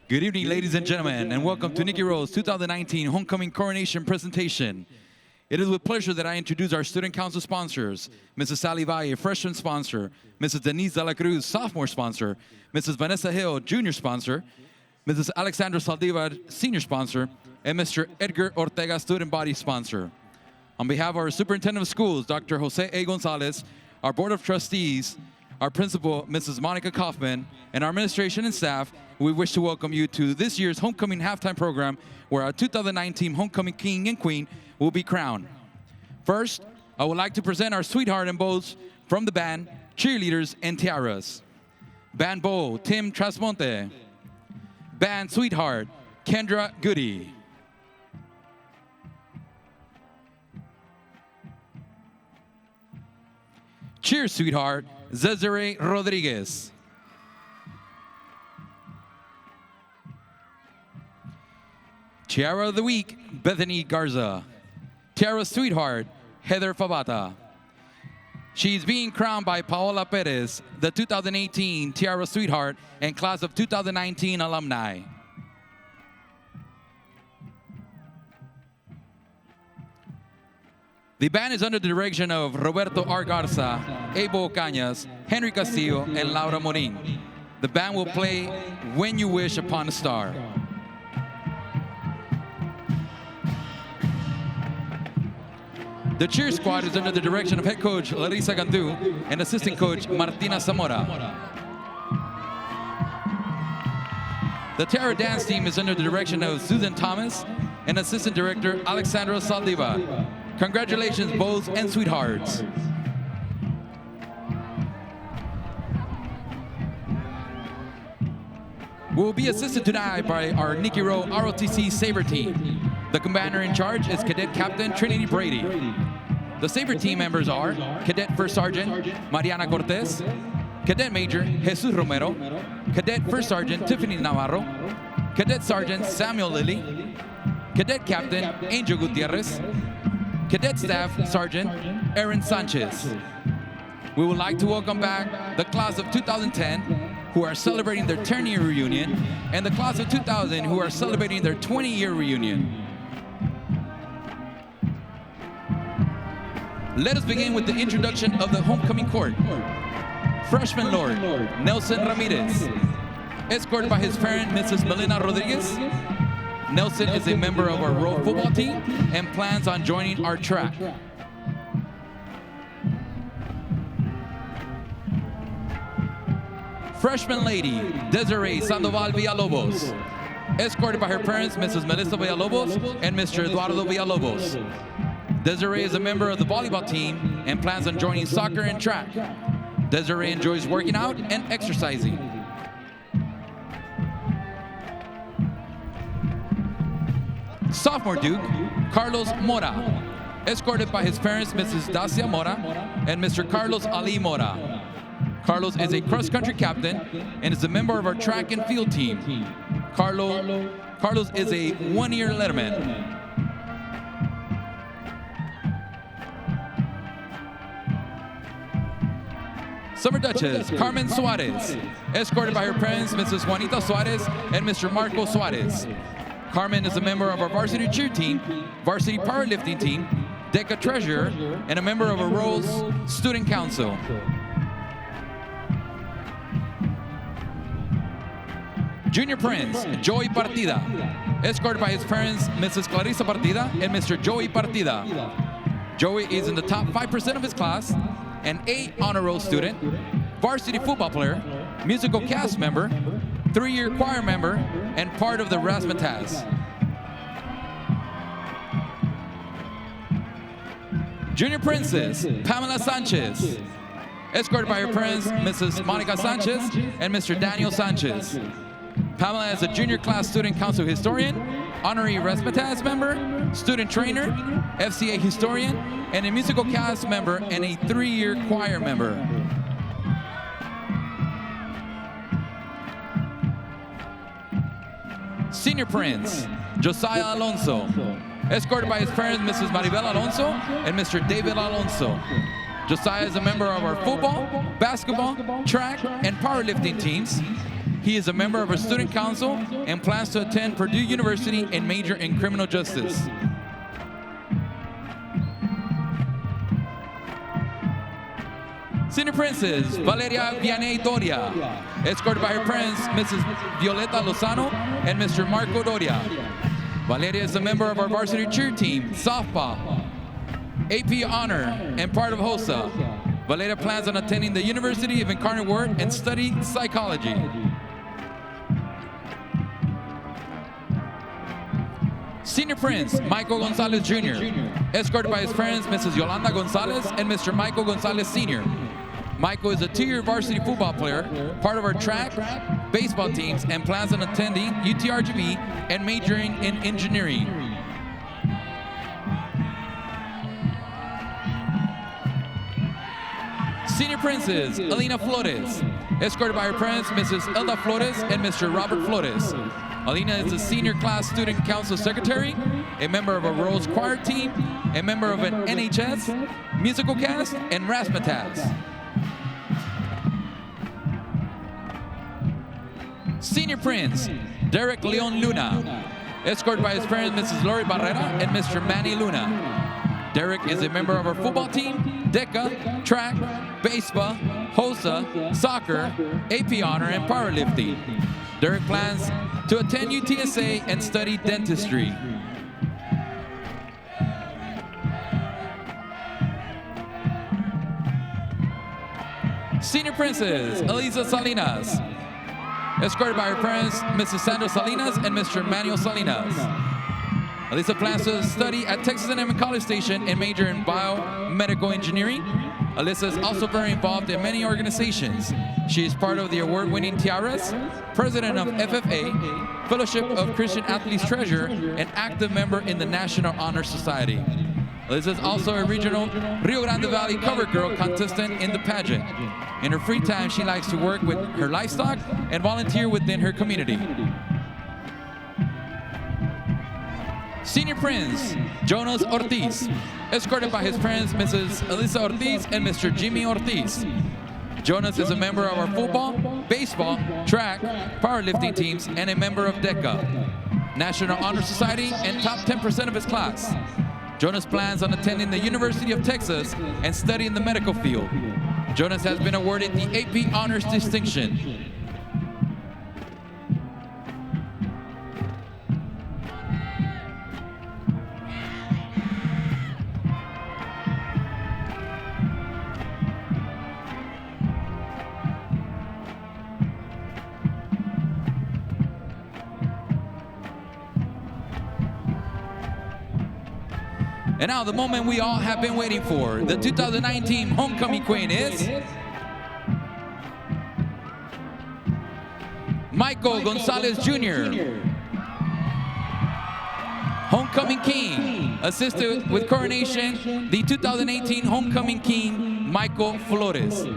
Good evening, ladies and gentlemen, and welcome to Nikiro's 2019 Homecoming Coronation presentation. It is with pleasure that I introduce our Student Council sponsors, Mrs. Sally Valle, freshman sponsor, Mrs. Denise de la Cruz, sophomore sponsor, Mrs. Vanessa Hill, junior sponsor, Mrs. Alexandra Saldivar, senior sponsor, and Mr. Edgar Ortega, student body sponsor. On behalf of our Superintendent of Schools, Dr. Jose A. Gonzalez, our Board of Trustees, our principal, Mrs. Monica Kaufman, and our administration and staff, we wish to welcome you to this year's Homecoming Halftime Program, where our 2019 Homecoming King and Queen will be crowned. First, I would like to present our sweetheart and bows from the band, cheerleaders, and tiaras. Band bow, Tim Trasmonte. Band sweetheart, Kendra Goody. Cheer sweetheart, Cesare Rodriguez. Tiara of the Week, Bethany Garza. Tiara Sweetheart, Heather Favata. She's being crowned by Paola Perez, the 2018 Tiara Sweetheart and class of 2019 alumni. The band is under the direction of Roberto R. Garza, Ebo Cañas, Henry Castillo, and Laura Morin. The band will play When You Wish Upon a Star. The cheer squad is under the direction of head coach Larissa Gandu and assistant coach Martina Zamora. The Terra dance team is under the direction of Susan Thomas and assistant director Alexandra Saldiva. Congratulations, bows and sweethearts. We'll be assisted tonight by our Nikiro ROTC Saber team. The commander in charge is Cadet Captain Trinity Brady. The Saber team members are Cadet First Sergeant Mariana Cortez, Cadet Major Jesus Romero, Cadet First Sergeant Tiffany Navarro, Cadet Sergeant Samuel Lilly, Cadet Captain Angel Gutierrez, Cadet Staff Sergeant Aaron Sanchez. We would like to welcome back the class of 2010 who are celebrating their 10-year reunion and the class of 2000 who are celebrating their 20-year reunion. Let us begin with the introduction of the homecoming court. Freshman Lord Nelson Ramirez, escorted by his parent Mrs. Melina Rodriguez. Nelson is a member of our Rowe football team and plans on joining our track. Freshman lady Desiree Sandoval Villalobos, escorted by her parents Mrs. Melissa Villalobos and Mr. Eduardo Villalobos. Desiree is a member of the volleyball team and plans on joining soccer and track. Desiree enjoys working out and exercising. Sophomore Duke, Carlos Mora, escorted by his parents Mrs. Dacia Mora and Mr. Carlos Ali Mora. Carlos is a cross-country captain and is a member of our track and field team. Carlos is a one-year letterman. Summer Duchess, Carmen Suarez, escorted by her parents, Mrs. Juanita Suarez and Mr. Marco Suarez. Carmen is a member of our varsity cheer team, varsity powerlifting team, DECA treasurer, and a member of our Rowe's student council. Junior Prince, Joey Partida, escorted by his parents, Mrs. Clarissa Partida and Mr. Joey Partida. Joey is in the top 5% of his class, an A honor roll student, varsity football player, musical cast member, 3-year choir member, and part of the Razzmatazz. Junior Princess, Pamela Sanchez, escorted by her parents, Mrs. Monica Sanchez and Mr. Daniel Sanchez. Pamela is a junior class student council historian, honorary Razzmatazz member, student trainer, FCA historian, and a musical cast member and a 3-year choir member. Senior Prince, Josiah Alonso, escorted by his parents, Mrs. Maribel Alonso and Mr. David Alonso. Josiah is a member of our football, basketball, track, and powerlifting teams. He is a member of our student council and plans to attend Purdue University and major in criminal justice. Senior Princess Valeria Vianney Doria, escorted by her parents, Mrs. Violeta Lozano and Mr. Marco Doria. Valeria is a member of our varsity cheer team, softball, AP Honor, and part of HOSA. Valeria plans on attending the University of Incarnate Word and study psychology. Senior Prince Michael Gonzalez Jr., escorted by his parents, Mrs. Yolanda Gonzalez and Mr. Michael Gonzalez Sr. Michael is a 2-year varsity football player, part of our track, baseball teams, and plans on attending UTRGV and majoring in engineering. Senior Princess Alina Flores, escorted by her parents, Mrs. Elda Flores and Mr. Robert Flores. Alina is a senior class student council secretary, a member of a Rose choir team, a member of an NHS, musical cast, and Razzmatazz. Senior Prince Derek Leon Luna, escorted by his parents, Mrs. Lori Barrera and Mr. Manny Luna. Derek is a member of our football team, DECA, track, baseball, HOSA, soccer, AP Honor, and powerlifting. Derek plans to attend UTSA and study dentistry. Senior Princess Elisa Salinas, escorted by her parents, Mrs. Sandra Salinas and Mr. Manuel Salinas. Elisa plans to study at Texas A&M College Station and major in biomedical engineering. Elisa is also very involved in many organizations. She is part of the award-winning Tiaras, president of FFA, Fellowship of Christian Athletes Treasure, and active member in the National Honor Society. Elisa is also a regional Rio Grande Valley cover girl contestant in the pageant. In her free time, she likes to work with her livestock and volunteer within her community. Senior Prince Jonas Ortiz, escorted by his parents, Mrs. Elisa Ortiz and Mr. Jimmy Ortiz. Jonas is a member of our football, baseball, track, powerlifting teams, and a member of DECA, National Honor Society, and top 10% of his class. Jonas plans on attending the University of Texas and studying the medical field. Jonas has been awarded the AP Honors Distinction. And now the moment we all have been waiting for. The 2019 Homecoming Queen is Michael Gonzalez Jr. Homecoming King, assisted with coronation, the 2018 Homecoming King, Michael Flores.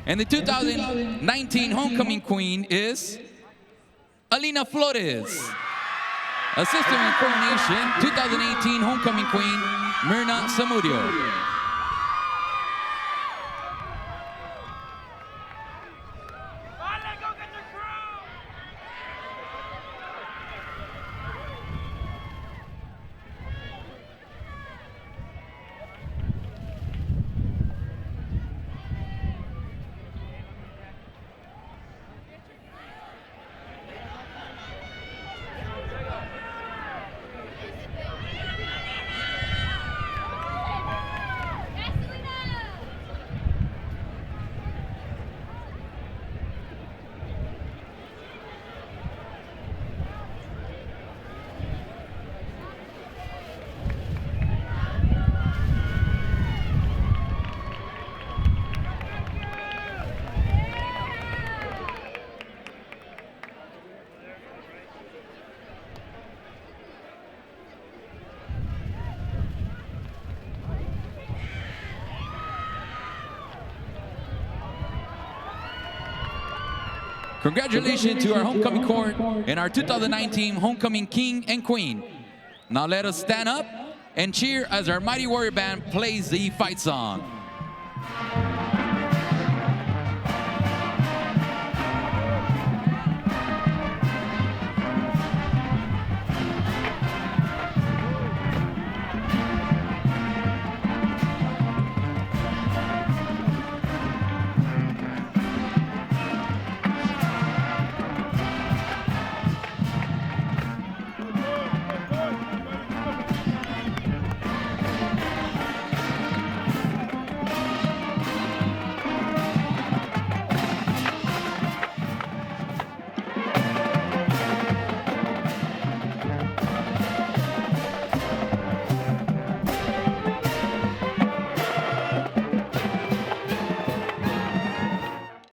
And the 2019 Homecoming Queen is Alina Flores. Assistant in coronation, 2018 Homecoming Queen, Myrna Samudio. Congratulations to our homecoming court and our 2019 homecoming king and queen. Now let us stand up and cheer as our Mighty Warrior Band plays the fight song.